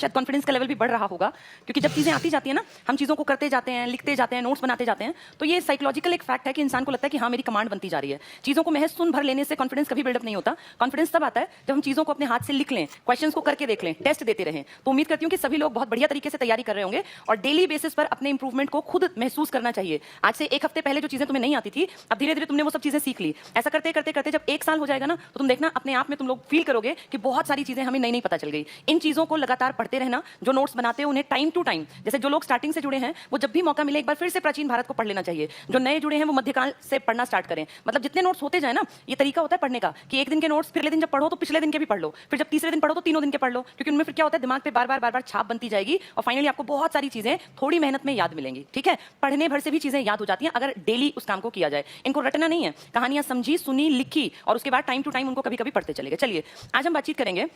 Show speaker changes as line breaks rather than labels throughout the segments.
शायद कॉन्फिडेंस का लेवल भी बढ़ रहा होगा, क्योंकि जब चीजें आती जाती है ना, हम चीजों को करते जाते हैं, लिखते जाते हैं, नोट्स बनाते जाते हैं, तो ये साइकोलॉजिकल एक फैक्ट है कि इंसान को लगता है कि हाँ मेरी कमांड बनती जा रही है। चीजों को महज सुन भर लेने से कॉन्फिडेंस कभी बिल्डअप नहीं होता। कॉन्फिडेंस तब आता है जब हम चीजों को अपने हाथ से लिख लें, क्वेश्चंस को करके देख लें, टेस्ट देते रहें। तो उम्मीद करती हूँ कि सभी लोग बहुत बढ़िया तरीके से तैयारी कर रहे होंगे और डेली बेसिस पर अपने इंप्रूवमेंट को खुद महसूस करना चाहिए। आज से एक हफ्ते पहले जो चीजें तुम्हें नहीं आती थी, अब धीरे धीरे तुमने वो सब चीजें सीख ली। ऐसा करते करते करते जब एक साल हो जाएगा ना, तो तुम देखना अपने आप में तुम लोग फील करोगे कि बहुत सारी चीजें हमें नई नई पता चल गई। इन चीजों को लगातार पढ़ते रहना, जो नोट्स बनाते हो उन्हें टाइम टू टाइम, जैसे जो लोग स्टार्टिंग से जुड़े हैं वो जब भी मौका मिले एक बार फिर से प्राचीन भारत को पढ़ लेना चाहिए। जो नए जुड़े हैं वो मध्यकाल से पढ़ना स्टार्ट करें। मतलब जितने नोट्स होते जाए ना, ये तरीका होता है पढ़ने का कि एक दिन के नोट्स फिर अगले दिन जब पढ़ो तो पिछले दिन के भी पढ़ लो, फिर जब तीसरे दिन पढ़ो तो तीनों दिन के पढ़ लो, क्योंकि उनमें फिर क्या होता है दिमाग पे बार बार छाप बनती जाएगी और फाइनली आपको बहुत सारी चीजें थोड़ी मेहनत में याद मिलेंगी। ठीक है, पढ़ने भर से भी चीजें याद हो जाती हैं अगर डेली उस काम को किया जाए। इनको रटना नहीं है, कहानियां समझी, सुनी, लिखी और उसके बाद टाइम टू टाइम उनको कभी कभी पढ़ते चलेंगे। चलिए आज हम बातचीत करेंगे।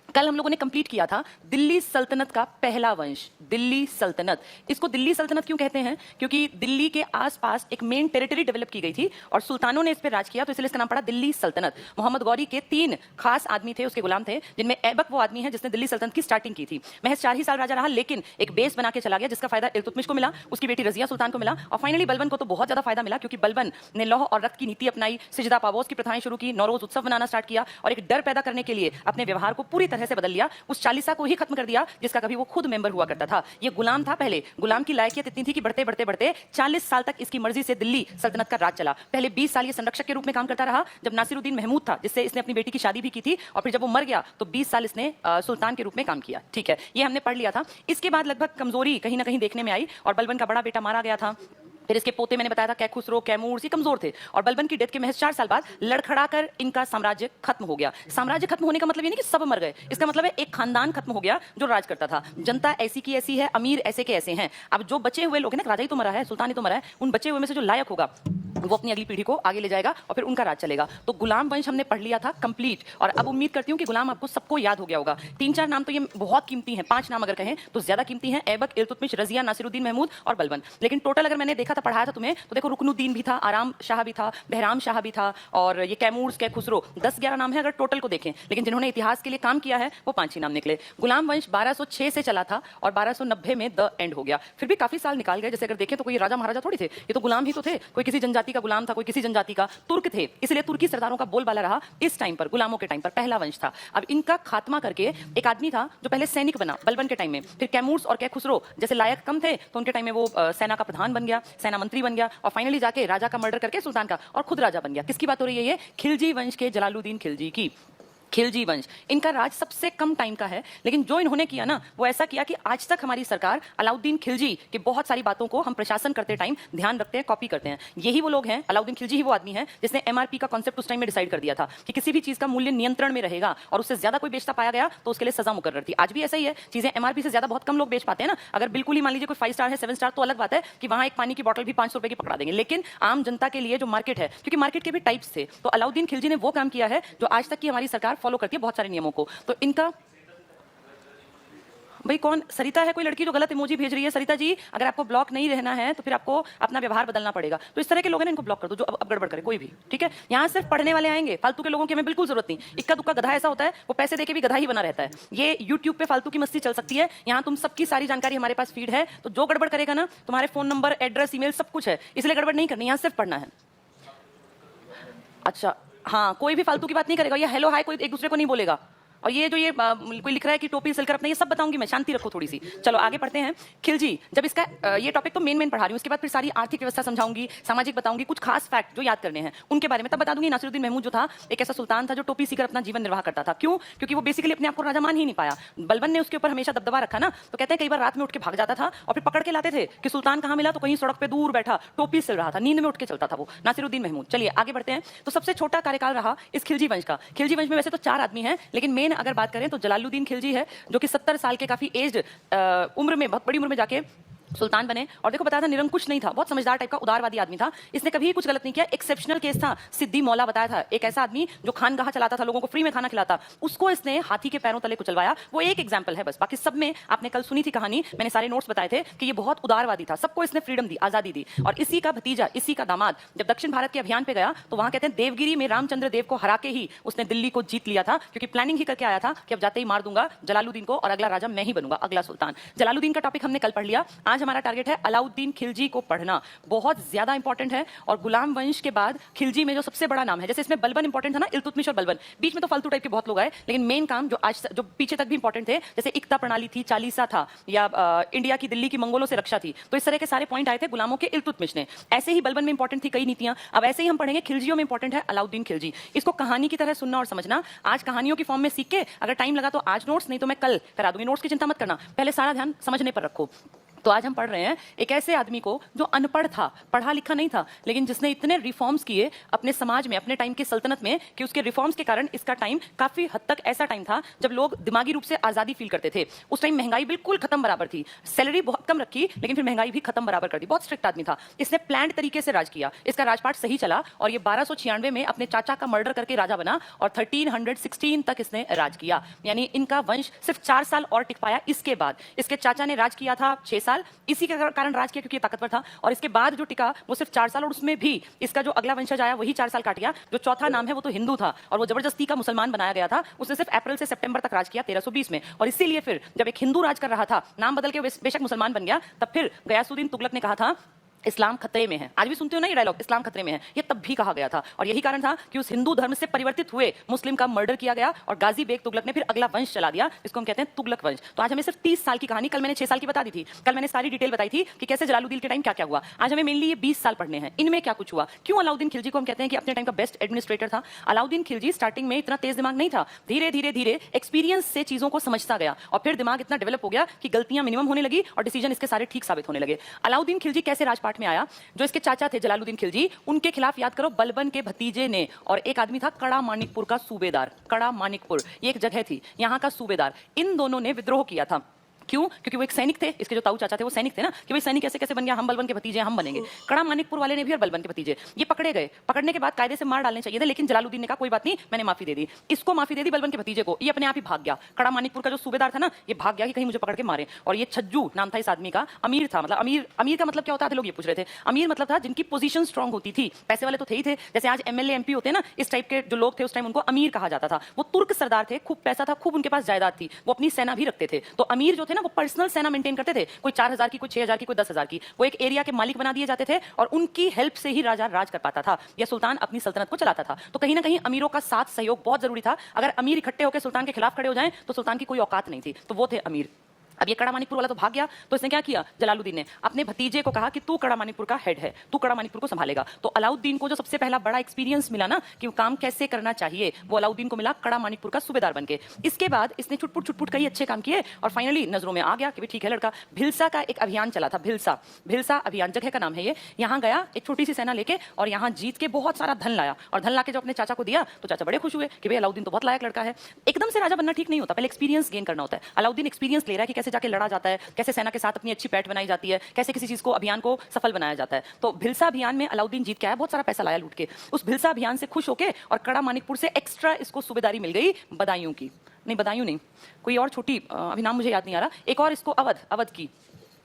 कल हम लोगों ने कंप्लीट किया था दिल्ली सल्तनत का पहला वंश, दिल्ली सल्तनत। इसको दिल्ली सल्तनत क्यों कहते हैं? क्योंकि दिल्ली के आसपास एक मेन टेरिटरी डेवलप की गई थी और सुल्तानों ने इस पर राज किया, तो इसलिए इसका नाम पड़ा दिल्ली सल्तनत। मोहम्मद गौरी के 3 खास आदमी थे, उसके गुलाम थे, जिनमें ऐबक वो आदमी है जिसने दिल्ली सल्तनत की स्टार्टिंग की थी। महज 4 ही साल राजा रहा, लेकिन एक बेस बना के चला गया जिसका फायदा इल्तुतमिश को मिला, उसकी बेटी रजिया सुल्तान को मिला और फाइनली बलबन को तो बहुत ज्यादा फायदा मिला, क्योंकि बलबन ने लौह और रक्त की नीति अपनाई, सिजदा पावोस की प्रथाएं शुरू की, नौरोज उत्सव मनाना स्टार्ट किया और एक डर पैदा करने के लिए अपने व्यवहार को पूरी तरह से बदल लिया। उस चालीसा को ही खत्म कर दिया जिसका कभी वो खुद मेंबर हुआ करता था। ये गुलाम था पहले, गुलाम की लायकियत इतनी थी कि बढ़ते बढ़ते बढ़ते 40 साल तक इसकी मर्जी से दिल्ली सल्तनत का राज चला। पहले 20 साल ये संरक्षक के रूप में काम करता रहा, जब नासिरुद्दीन महमूद था जिससे इसने अपनी बेटी की शादी भी की थी, और फिर जब वो मर गया तो 20 साल इसने सुल्तान के रूप में काम किया। ठीक है, ये हमने पढ़ लिया था। इसके बाद लगभग कमजोरी कहीं ना कहीं देखने में आई और बलबन का बड़ा बेटा मारा गया था। फिर इसके पोते मैंने बताया था कैखुसरो, कैमूर, ये कमजोर थे और बलबन की डेथ के महज 4 साल बाद लड़खड़ाकर इनका साम्राज्य खत्म हो गया। साम्राज्य खत्म होने का मतलब ये नहीं कि सब मर गए, इसका मतलब है एक खानदान खत्म हो गया जो राज करता था। जनता ऐसी की ऐसी है, अमीर ऐसे के ऐसे हैं। अब जो बचे हुए लोग हैं ना, राजा ही तो मरा है, सुल्तान ही तो मरा है, उन बचे हुए में से जो लायक होगा वो अपनी अगली पीढ़ी को आगे ले जाएगा और फिर उनका राज चलेगा। तो गुलाम वंश हमने पढ़ लिया था कंप्लीट, और अब उम्मीद करती हूँ कि गुलाम आपको सबको याद हो गया होगा। 3-4 नाम तो ये बहुत कीमती हैं, 5 नाम अगर कहें तो ज्यादा कीमती हैं, ऐबक, इल्तुतमिश, रजिया, नासिरुद्दीन महमूद और बलबन। लेकिन टोटल अगर मैंने देखा था, पढ़ाया था तुम्हें, तो देखो रुकनुद्दीन भी था, आराम शाह भी था, बहराम शाह भी था और ये कैमूर, खुसरो, 10-11 नाम है अगर टोटल को देखें, लेकिन जिन्होंने इतिहास के लिए काम किया है वो 5 ही नाम निकले। गुलाम वंश 1206 से चला था और 1290 में द एंड हो गया। फिर भी काफी साल निकाल गए। जैसे अगर देखें तो कोई राजा महाराजा थोड़ी थे, ये तो गुलाम ही तो थे। कोई किसी जनजाति का गुलाम था, कोई किसी जनजाति का, तुर्क थे, इसलिए तुर्की सरदारों का बोलबाला रहा इस टाइम पर, गुलामों के टाइम पर पहला वंश था। अब इनका खात्मा करके एक आदमी था जो पहले सैनिक बना बलबन के टाइम में, फिर कैमूर्स और खुसरो जैसे लायक कम थे तो उनके टाइम में वो सेना का प्रधान बन गया, सेना मंत्री बन गया और फाइनली जाके राजा का मर्डर करके सुल्तान का और खुद राजा बन गया। किसकी बात हो रही है? ये खिलजी वंश के जलालुद्दीन खिलजी की। खिलजी वंश, इनका राज सबसे कम टाइम का है, लेकिन जो इन्होंने किया ना वो ऐसा किया कि आज तक हमारी सरकार अलाउद्दीन खिलजी की बहुत सारी बातों को हम प्रशासन करते टाइम ध्यान रखते हैं, कॉपी करते हैं। यही वो लोग हैं, अलाउद्दीन खिलजी ही वो आदमी है जिसने एमआरपी का कॉन्सेप्ट उस टाइम में डिसाइड कर दिया था कि किसी भी चीज का मूल्य नियंत्रण में रहेगा और उससे ज्यादा कोई बेचता पाया गया तो उसके लिए सजा मुकर्रर थी। आज भी ऐसा ही है, चीजें एमआरपी से ज्यादा बहुत कम लोग बेच पाते हैं ना। अगर बिल्कुल ही मान लीजिए कोई 5 स्टार है, 7 स्टार, तो अलग बात है कि वहां एक पानी की बोतल भी 500 रुपए की पकड़ा देंगे, लेकिन आम जनता के लिए जो मार्केट है, क्योंकि मार्केट के भी टाइप्स थे, तो अलाउद्दीन खिलजी ने वो काम किया है जो आज तक की हमारी सरकार फॉलो करती है बहुत सारे नियमों को। तो इनका भाई कौन सरिता है, कोई लड़की जो गलत इमोजी भेज रही है? सरिता जी, अगर आपको ब्लॉक नहीं रहना है तो फिर आपको अपना व्यवहार बदलना पड़ेगा। तो इस तरह के लोग हैं इनको ब्लॉक कर दो जो अब गड़बड़ करे कोई भी। ठीक है, यहाँ सिर्फ पढ़ने वाले आएंगे, फालतू के लोगों की हमें बिल्कुल जरूरत नहीं। इक्का दुक्का गधा ऐसा होता है, वो पैसे देके भी गधा ही बना रहता है। ये यूट्यूब पे फालतू की मस्ती चल सकती है, यहाँ तुम सबकी सारी जानकारी हमारे पास फीड है, तो जो गड़बड़ करेगा ना, तुम्हारे फोन नंबर, एड्रेस, ईमेल सब कुछ है, इसलिए गड़बड़ नहीं करनी, यहाँ सिर्फ पढ़ना है। अच्छा हाँ, कोई भी फालतू की बात नहीं करेगा, या हेलो हाय कोई एक दूसरे को नहीं बोलेगा। और ये जो ये कोई लिख रहा है कि टोपी सिलकर अपना, ये सब बताऊंगी मैं, शांति रखो थोड़ी सी। चलो आगे बढ़ते हैं। खिलजी, जब इसका ये टॉपिक तो मेन पढ़ा रही हूँ, उसके बाद फिर सारी आर्थिक व्यवस्था समझाऊंगी, सामाजिक बताऊंगी, कुछ खास फैक्ट जो याद करने हैं उनके बारे में तब बता दूंगी। नासिरुद्दीन महमूद जो था एक ऐसा सुल्तान था जो टोपी सीकर अपना जीवन निर्वाह करता था। क्यों? क्योंकि वो बेसिकली अपने आप को राजा मान ही नहीं पाया। बलबन ने उसके ऊपर हमेशा दबदबा रखा ना, तो कहते हैं कई बार रात में उठ के भाग जाता था और फिर पकड़ के लाते थे कि सुल्तान कहाँ मिला, तो कहीं सड़क पे दूर बैठा टोपी सिल रहा था, नींद में उठ के चलता था वो नासिरुद्दीन महमूद। चलिए आगे बढ़ते हैं। तो सबसे छोटा कार्यकाल रहा इस खिलजी वंश का। खिलजी वंश में वैसे तो 4 आदमी हैं, लेकिन मेन अगर बात करें तो जलालुद्दीन खिलजी है, जो कि 70 साल के काफी एज्ड उम्र में, बहुत बड़ी उम्र में जाके सुल्तान बने और देखो बताया था निरंकुश नहीं था, बहुत समझदार टाइप का उदारवादी आदमी था, इसने कभी कुछ गलत नहीं किया। एक्सेप्शनल केस था, सिद्दी मौला बताया था, एक ऐसा आदमी जो खानगाह चलाता था, लोगों को फ्री में खाना खिलाता, उसको इसने हाथी के पैरों तले कुचलवाया। वो एक एग्जाम्पल है बस, बाकी सब में आपने कल सुनी थी कहानी, मैंने सारे नोट्स बताए थे कि ये बहुत उदारवादी था, सबको इसने फ्रीडम दी, आजादी दी। और इसी का भतीजा, इसी का दामाद जब दक्षिण भारत के अभियान पे गया तो वहां कहते हैं देवगिरी में रामचंद्र देव को हरा के ही उसने दिल्ली को जीत लिया था, क्योंकि प्लानिंग ही करके आया था कि अब जाते ही मार दूंगा जलालुद्दीन को और अगला राजा मैं ही बनूंगा, अगला सुल्तान। जलालुद्दीन का टॉपिक हमने कल पढ़ लिया, आज हमारा टारगेट है अलाउद्दीन खिलजी को पढ़ना, बहुत ज्यादा इंपॉर्टेंट है। और गुलाम वंश के बाद खिलजी में जो सबसे बड़ा नाम है, जैसे इसमें बलबन इंपॉर्टेंट था ना, इल्तुतमिश और बलबन, बीच में तो फालतू टाइप के बहुत लोग आए, लेकिन मेन काम जो आज जो पीछे तक भी इंपॉर्टेंट थे, जैसे इक्ता प्रणाली थी, चालीसा था, या इंडिया की दिल्ली की मंगोलों से रक्षा थी, तो इस तरह के सारे पॉइंट आए थे गुलामों के इल्तुतमिश ने। ऐसे ही बलबन में इंपॉर्टेंट थी कई नीतियां, अब ऐसे ही हम पढ़ेंगे खिलजियों में इंपॉर्टेंट है अलाउद्दीन खिलजी। इसको कहानी की तरह सुनना और समझना, आज कहानियों की फॉर्म में सीख के अगर टाइम लगा तो आज नोट्स, नहीं तो मैं कल करा दूंगी नोट्स की चिंता मत करना, पहले सारा ध्यान समझने पर रखो। तो आज हम पढ़ रहे हैं एक ऐसे आदमी को जो अनपढ़ था, पढ़ा लिखा नहीं था, लेकिन जिसने इतने रिफॉर्म्स किए अपने समाज में, अपने टाइम की सल्तनत में, कि उसके रिफॉर्म्स के कारण इसका टाइम काफी हद तक ऐसा टाइम था जब लोग दिमागी रूप से आजादी फील करते थे। उस टाइम महंगाई बिल्कुल खत्म बराबर थी, सैलरी बहुत कम रखी लेकिन फिर महंगाई भी खत्म बराबर कर दी, बहुत स्ट्रिक्ट आदमी था। इसने प्लान्ड तरीके से राज किया, इसका राजपाट सही चला और ये 1296 में अपने चाचा का मर्डर करके राजा बना और 1316 तक इसने राज किया। यानी इनका वंश सिर्फ 4 साल और टिक पाया। इसके बाद इसके चाचा ने राज किया था 6 साल, इसी के कारण राज किया क्योंकि ये ताकतवर था, और इसके बाद जो टिका वो सिर्फ 4 साल, और उसमें भी इसका जो अगला वंशज आया वही 4 साल काट गया। जो चौथा नाम है वो तो हिंदू था और वो जबरदस्ती का मुसलमान बनाया गया था, उसने सिर्फ अप्रैल से सितंबर तक राज किया 1320 में। और इसीलिए फिर जब एक हिंदू राज कर रहा था, नाम बदल के बेशक मुसलमान बन गया, तब फिर गयासुद्दीन तुगलक ने कहा था इस्लाम खतरे में है। आज भी सुनते हो ना ये डायलॉग, इस्लाम खतरे में है, ये तब भी कहा गया था। और यही कारण था कि उस हिंदू धर्म से परिवर्तित हुए मुस्लिम का मर्डर किया गया और गाजी बेग तुगलक ने फिर अगला वंश चला दिया, जिसको हम कहते हैं तुगलक वंश। तो आज हमें सिर्फ 30 साल की कहानी, कल मैंने 6 साल की बता दी थी, कल मैंने सारी डिटेल बताई थी कि कैसे जलालुद्दीन के टाइम क्या क्या हुआ। आज हमें मेनली ये 20 साल पढ़ने हैं, इनमें क्या कुछ हुआ, क्यों अलाउद्दीन खिलजी को हम कहते हैं कि अपने टाइम का बेस्ट एडमिनिस्ट्रेटर था। अलाउद्दीन खिलजी स्टार्टिंग में इतना तेज दिमाग नहीं था, धीरे धीरे धीरे एक्सपीरियंस से चीजों को समझता गया और फिर दिमाग इतना डेवलप हो गया कि गलतियां मिनिमम होने लगी और डिसीजन इसके सारे ठीक साबित होने लगे। अलाउद्दीन खिलजी कैसे राजपाट में आया, जो इसके चाचा थे जलालुद्दीन खिलजी, उनके खिलाफ याद करो बलबन के भतीजे ने, और एक आदमी था कड़ा मानिकपुर का सूबेदार, कड़ा मानिकपुर ये एक जगह थी, यहां का सूबेदार, इन दोनों ने विद्रोह किया था। क्यों? क्योंकि वो एक सैनिक थे, इसके जो ताऊ चाचा थे वो सैनिक थे ना, कि भाई सैनिक कैसे कैसे बन गया, हम बलबन के भतीजे हम बनेंगे। कड़ा मानिकपुर वाले ने भी और बलबन के भतीजे ये पकड़े गए, पकड़ने के बाद कायदे से मार डालने चाहिए थे, लेकिन जलालुद्दीन ने कहा कोई बात नहीं, मैंने माफी दे दी। इसको माफी दे दी बलबन के भतीजे को, ये अपने आप ही भाग गया। कड़ा मानिकपुर का जो सूबेदार था ना, ये भाग गया कि कहीं मुझे पकड़ के मारे। और ये छज्जू नाम था इस आदमी का, अमीर था, मतलब अमीर का मतलब क्या होता है लोग ये पूछ रहे थे। अमीर मतलब था जिनकी पोजीशन स्ट्रांग होती थी, पैसे वाले तो थे ही थे, जैसे आज एमएलए एमपी होते हैं ना, इस टाइप के जो लोग थे उस टाइम उनको अमीर कहा जाता था। वो तुर्क सरदार थे, खूब पैसा था, खूब उनके पास जायदाद थी, वो अपनी सेना भी रखते थे। तो अमीर जो थे ना वो पर्सनल सेना मेंटेन करते थे, कोई 4000 की, कोई 6000 की, कोई 10,000 की, वो एक एरिया के मालिक बना दिए जाते थे और उनकी हेल्प से ही राजा राज कर पाता था या सुल्तान अपनी सल्तनत को चलाता था। तो कहीं ना कहीं अमीरों का साथ सहयोग बहुत जरूरी था। अगर अमीर इकट्ठे होकर सुल्तान के खिलाफ खड़े हो जाएं तो सुल्तान की कोई औकात नहीं थी, तो वो थे अमीर। अब ये कड़ा मानिकपुर वाला तो भाग गया, तो इसने क्या किया, जलालुद्दीन ने अपने भतीजे को कहा कि तू कड़ा मानिकपुर का हेड है, तू कड़ा मानिकपुर को संभालेगा। तो अलाउद्दीन को जो सबसे पहला बड़ा एक्सपीरियंस मिला ना कि वो काम कैसे करना चाहिए, वो अलाउद्दीन को मिला कड़ा मानिकपुर का सूबेदार बनके। इसके बाद इसने छुटपुट छुटपुट कई अच्छे काम किए और फाइनली नजरों में आ गया कि ठीक है लड़का। भिलसा का एक अभियान चला था, भिलसा अभियान, जगह का नाम है ये। यहाँ गया एक छोटी सी सेना लेके और यहाँ जीत के बहुत सारा धन लाया और धन लाके जो अपने चाचा को दिया तो चाचा बड़े खुश हुए कि भाई अलाउद्दीन तो बहुत लायक लड़का है। एकदम से राजा बनना ठीक नहीं होता, पहले एक्सपीरियंस गेन करना होता है। अलाउद्दीन एक्सपीरियंस ले रहा है कि कैसे जाके लड़ा जाता है, कैसे सेना के साथ अपनी अच्छी पैठ बनाई जाती है, कैसे किसी चीज को अभियान को सफल बनाया जाता है। तो भिलसा अभियान में अलाउद्दीन जीत के आया, बहुत सारा पैसा लाया लूट के। उस भिलसा अभियान से खुश होके और कड़ा मानिकपुर से एक्स्ट्रा इसको सूबेदारी मिल गई बदायूं की, नहीं बदायूं नहीं, कोई और छोटी, अभी नाम मुझे याद नहीं आ रहा, एक और इसको अवध की,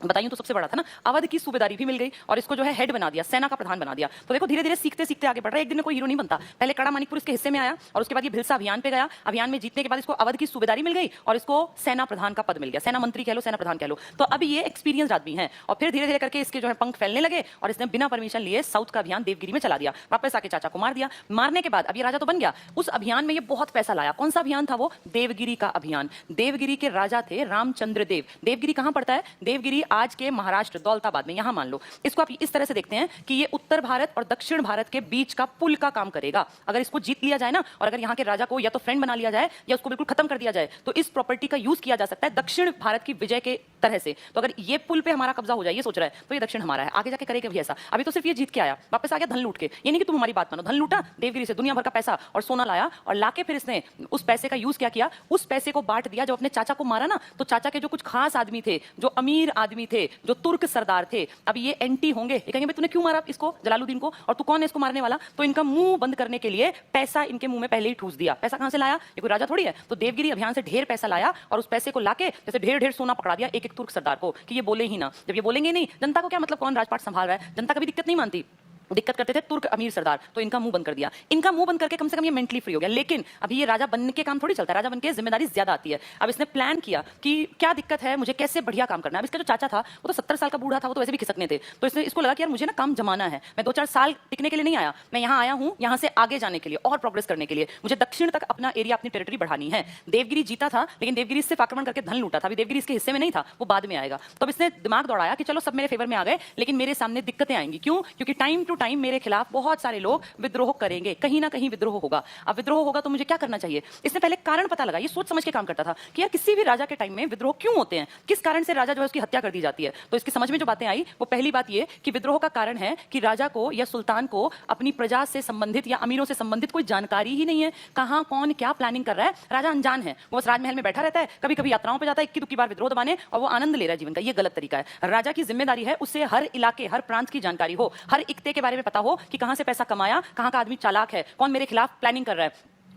बताइए तो सबसे बड़ा था ना, अवध की सूबेदारी भी मिल गई और इसको जो है हेड बना दिया, सेना का प्रधान बना दिया। तो देखो धीरे धीरे सीखते सीखते आगे बढ़ रहा है, एक दिन में कोई हीरो नहीं बनता। पहले कड़ा मानिकपुर इसके हिस्से में आया और उसके बाद ये भिलसा अभियान पे गया, अभियान में जीतने के बाद इसको अवध की सूबेदारी मिल गई और इसको सेना प्रधान का पद मिल गया, सेना मंत्री कह लो, सेना प्रधान कह लो। तो अभी ये एक्सपीरियंस आदमी है और फिर धीरे धीरे करके इसके जो है पंख फैलने लगे और इसने बिना परमिशन लिए साउथ का अभियान देवगिरी में चला दिया, वापस आके चाचा को मार दिया। मारने के बाद अब ये राजा तो बन गया, उस अभियान में ये बहुत पैसा लाया। कौन सा अभियान था वो? देवगिरी का अभियान। देवगिरी के राजा थे रामचंद्र देव। देवगिरी कहां पड़ता है? देवगिरी आज के महाराष्ट्र दौलताबाद में, यहां मान लो। इसको आप इस तरह से देखते हैं कि ये उत्तर भारत और दक्षिण भारत के बीच का पुल का काम करेगा। अगर इसको जीत लिया जाए ना और अगर यहां के राजा को या तो फ्रेंड बना लिया जाए या उसको बिल्कुल खत्म कर दिया जाए तो इस प्रॉपर्टी का यूज किया जा सकता है दक्षिण भारत की विजय के तरह से। तो अगर ये पुल पे हमारा कब्जा हो जाए, ये सोच रहा है, तो ये दक्षिण हमारा है, आगे जाके करेगा भी ऐसा। अभी तो सिर्फ ये जीत के आया, वापस आ गया धन लूट के। ये नहीं कि तुम हमारी बात मानो, धन लूटा देवगिरी से, दुनिया भर का पैसा और सोना लाया, और लाके फिर इसने उस पैसे का यूज क्या किया, उस पैसे को बांट दिया। जब अपने चाचा को मारा ना, तो चाचा के जो कुछ खास आदमी थे, जो अमीर आदमी थे, जो तुर्क सरदार थे, अब ये एंटी होंगे, ये कहेंगे भाई तूने क्यों मारा इसको, जलालुद्दीन को, और तू कौन है इसको मारने वाला। तो इनका मुंह बंद करने के लिए पैसा इनके मुंह में पहले ही ठूस दिया। पैसा कहां से लाया, ये कोई राजा थोड़ी है। तो देवगिरी अभियान से ढेर पैसा लाया, और उस पैसे को लाके जैसे ढेर ढेर सोना पकड़ा दिया एक एक तुर्क सरदार को, कि ये बोले ही ना। जब ये बोलेंगे नहीं, जनता को क्या मतलब कौन राजपाट संभाल रहा है, जनता कभी दिक्कत नहीं मानती। दिक्कत करते थे तुर्क अमीर सरदार, तो इनका मुंह बंद कर दिया। इनका मुंह बंद करके कम से कम ये मेंटली फ्री हो गया। लेकिन अभी ये राजा बनने के काम थोड़ी चलता है, राजा बनके जिम्मेदारी ज्यादा आती है। अब इसने प्लान किया कि क्या दिक्कत है, मुझे कैसे बढ़िया काम करना है। अब इसका जो चाचा था वो तो 70 साल का बूढ़ा था, वो तो वैसे भी खिसकने थे। तो इसको लगा कि यार मुझे ना काम जमाना है, मैं 2-4 साल टिकने के लिए नहीं आया, मैं यहाँ आया हूँ यहाँ से आगे जाने के लिए और प्रोग्रेस करने के लिए। मुझे दक्षिण तक अपना एरिया, अपनी टेरिटरी बढ़ानी है। देवगिरी जीता था, लेकिन देवगिरी सिर्फ आक्रमण करके धन लूटा था, अभी देवगिरी इसके हिस्से में नहीं था, वो बाद में आएगा। तो अब इसने दिमाग दौड़ाया कि चलो सब मेरे फेवर में आ गए, लेकिन मेरे सामने दिक्कतें आएंगी। क्यों? क्योंकि टाइम टू टाइम मेरे खिलाफ बहुत सारे लोग विद्रोह करेंगे, कहीं ना कहीं विद्रोह होगा। अब विद्रोह होगा तो मुझे क्या करना चाहिए। इसने पहले कारण पता लगा, ये सोच समझ के काम करता था कि यार किसी भी राजा के टाइम में विद्रोह क्यों होते हैं, किस कारण से राजा जो है उसकी हत्या कर दी जाती है। तो इसकी समझ में जो बातें आई, वो पहली बात ये कि विद्रोह का कारण है कि राजा को या सुल्तान को अपनी प्रजा से संबंधित या अमीरों से संबंधित कोई जानकारी ही नहीं है, कहां कौन क्या प्लानिंग कर रहा है। राजा अनजान है, वो बस राजमहल में बैठा रहता है, कभी कभी यात्राओं पर जाता है, इक्की दुक्की बार विद्रोह दबाने, और वो आनंद ले रहा है जीवन का। ये गलत तरीका है। राजा की जिम्मेदारी है उससे हर इलाके, हर प्रांत की जानकारी हो, हर इक्ते के बारे में पता हो कि कहां से पैसा कमाया, कहां का आदमी चालाक है, कौन मेरे खिलाफ प्लानिंग कर रहा है,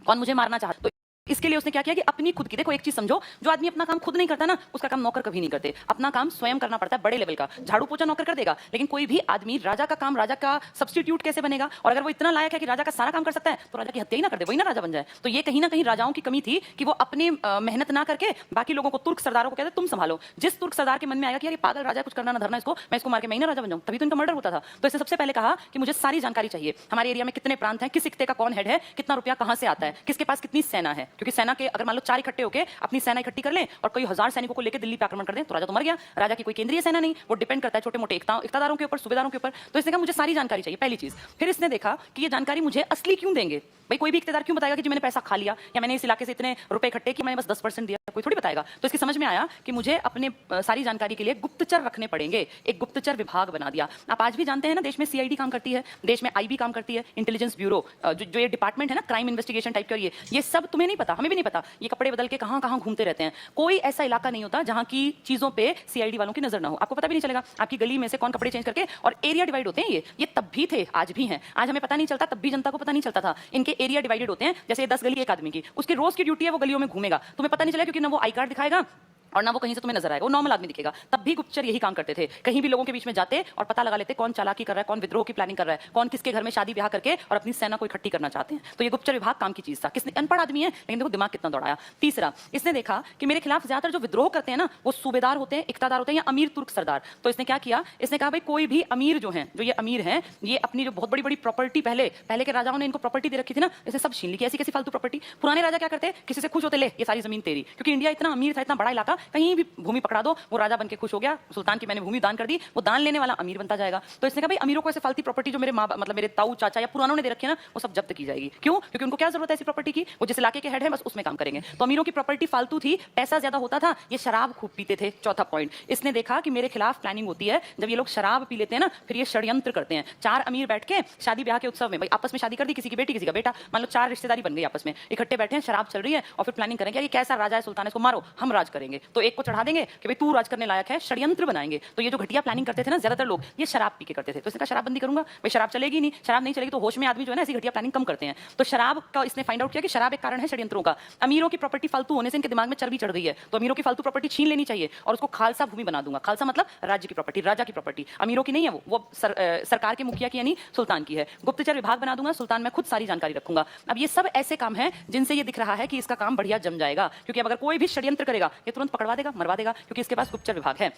कौन मुझे मारना चाहता है। तो इसके लिए उसने क्या किया कि अपनी खुद की, देखो एक चीज समझो, जो आदमी अपना काम खुद नहीं करता ना, उसका काम नौकर कभी नहीं करते। अपना काम स्वयं करना पड़ता है, बड़े लेवल का। झाड़ू पोछा नौकर कर देगा, लेकिन कोई भी आदमी राजा का काम, राजा का सब्स्टिट्यूट कैसे बनेगा। और अगर वो इतना लायक है कि राजा का सारा काम कर सकता है, तो राजा की हत्या ही ना कर दे, वही ना राजा बन जाए। तो ये कहीं ना कहीं राजाओं की कमी थी कि वो अपने मेहनत ना करके बाकी लोगों को, तुर्क सरदारों को कहते तुम संभालो। जिस तुर्क सरदार के मन में आएगा कि यार पागल राजा, कुछ करना ना धरना इसको, मैं इसको मार के मैं ही ना राजा बन जाऊं, तभी तो इनका मर्डर होता था। तो इसने सबसे पहले कहा कि मुझे सारी जानकारी चाहिए, हमारे एरिया में कितने प्रांत हैं, किस इक्ते का कौन हेड है, कितना रुपया कहां से आता है, किसके पास कितनी सेना है। क्योंकि सेना के अगर मान लो 4 इकट्ठे होकर अपनी सेना इकट्ठी कर लें और कई हजार सैनिकों को लेकर दिल्ली पे आक्रमण कर दें, तो राजा तो मर गया। राजा की कोई केंद्रीय सेना नहीं, वो डिपेंड करता है छोटे मोटे इक्तादारों के ऊपर, सूबेदारों के ऊपर। तो इसने कहा मुझे सारी जानकारी चाहिए, पहली चीज। फिर इसने देखा कि ये जानकारी मुझे असली क्यों देंगे, भाई कोई भी इक्तेदार क्यों बताएगा कि जी मैंने पैसा खा लिया या मैंने इस इलाके से इतने रुपए इकट्ठे कि मैंने बस 10% दिया, कोई थोड़ी बताएगा। तो इसकी समझ में आया कि मुझे अपने सारी जानकारी के लिए गुप्तचर रखने पड़ेंगे। एक गुप्तचर विभाग बना दिया। आप आज भी जानते हैं ना, देश में सीआईडी काम करती है, देश में आईबी काम करती है, इंटेलिजेंस ब्यूरो, जो ये डिपार्टमेंट है ना, क्राइम इन्वेस्टिगेशन टाइप का, ये सब तुम्हें नहीं पता, हमें भी नहीं पता। ये कपड़े बदल के कहां कहां घूमते रहते हैं। कोई ऐसा इलाका नहीं होता जहां की चीजों पे सीआईडी वालों की नजर ना हो, आपको पता भी नहीं चलेगा। आपकी गली में से कौन कपड़े चेंज करके, और एरिया डिवाइड होते हैं। ये तब भी थे, आज भी हैं। आज हमें पता नहीं चलता, तब भी जनता को पता नहीं चलता था। इनके एरिया डिवाइडेड होते हैं। जैसे 10 गली एक आदमी की, उसकी रोज की ड्यूटी है वो गलियों में घूमेगा, तुम्हें पता नहीं चलेगा, क्योंकि ना वो आई कार्ड दिखाएगा और ना वो कहीं से तुम्हें नजर आएगा, वो नॉर्मल आदमी दिखेगा। तब भी गुप्तचर यही काम करते थे, कहीं भी लोगों के बीच में जाते और पता लगा लेते कौन चालाकी कर रहा है, कौन विद्रोह की प्लानिंग कर रहा है, कौन किसके घर में शादी ब्याह करके और अपनी सेना को इकट्ठी करना चाहते हैं। तो ये गुप्तचर विभाग काम की चीज था। किसने, अनपढ़ आदमी है, लेकिन देखो दिमाग कितना दौड़ाया। तीसरा, इसने देखा कि मेरे खिलाफ ज्यादातर जो विद्रोह करते हैं ना, वो सूबेदार होते हैं, इक्तादार होते हैं, या अमीर तुर्क सरदार। तो इसने क्या किया, इसने कहा भाई कोई भी अमीर जो है, जो ये अमीर हैं, ये अपनी जो बहुत बड़ी बड़ी प्रॉपर्टी, पहले के राजाओं ने इनको प्रॉपर्टी दे रखी थी ना, इसे सब छीन ली। ऐसी कैसी फालतू प्रॉपर्टी। पुराने राजा क्या करते, किसी से खुश होते, ले ये सारी जमीन तेरी, क्योंकि इंडिया इतना अमीर था, इतना बड़ा इलाका, कहीं भी भूमि पकड़ा दो, वो राजा बनके खुश हो गया, सुल्तान की मैंने भूमि दान कर दी, वो दान लेने वाला अमीर बनता जाएगा। तो इसने कहा भाई अमीरों को ऐसे फालतू प्रॉपर्टी जो मेरे माँ, मतलब मेरे ताऊ चाचा या पुरानों ने दे रखी है ना, वो सब जब्त की जाएगी। क्यों? क्योंकि उनको क्या जरूरत है ऐसी प्रॉपर्टी की, वो जिस इलाके के हेड है बस उसमें काम करेंगे। तो अमीरों की प्रॉपर्टी फालतू थी, पैसा ज्यादा होता था, ये शराब खूब पीते थे। चौथा पॉइंट, इसने देखा कि मेरे खिलाफ प्लानिंग होती है, जब ये लोग शराब पी लेते हैं ना, फिर ये षड्यंत्र करते हैं। 4 अमीर बैठ के शादी ब्याह के उत्सव में, भाई आपस में शादी कर दी, किसी की बेटी किसी का बेटा, मान लो 4 रिश्तेदारी बन गई आपस में, इकट्ठे बैठे हैं, शराब चल रही है, और फिर प्लानिंग करेंगे ये कैसा राजा है, सुल्तान है, इसको मारो, हम राज करेंगे। तो एक को चढ़ा देंगे कि भाई तू राज करने लायक है, षड्यंत्र बनाएंगे। तो ये जो घटिया प्लानिंग करते थे ना ज्यादातर लोग, ये शराब पी के करते थे। तो इसने कहा शराब बंदी करूंगा, भाई शराब चलेगी नहीं, शराब नहीं चलेगी तो होश में आदमी जो है ना ऐसी घटिया प्लानिंग कम करते हैं। तो शराब का इसने फाइंड आउट किया कि शराब एक कारण है षड्यंत्रों का। अमीरों की प्रॉपर्टी फालतू होने से इनके दिमाग में चर्बी चढ़ गई है, तो अमीरों की फालतू प्रॉपर्टी छीन लेनी चाहिए और उसको खालसा भूमि बना दूंगा। खालसा मतलब राज्य की प्रॉपर्टी, राजा की प्रॉपर्टी, अमीरों की नहीं है, वो सरकार के मुखिया की यानी सुल्तान की है। गुप्तचर विभाग बना दूंगा, सुल्तान में खुद सारी जानकारी रखूंगा। अब ये सब ऐसे काम है जिनसे ये दिख रहा है कि इसका काम बढ़िया जम जाएगा, क्योंकि अब अगर कोई भी षड्यंत्र करेगा ये तुरंत पकड़वा देगा, मरवा देगा, क्योंकि इसके पास गुप्तचर विभाग है।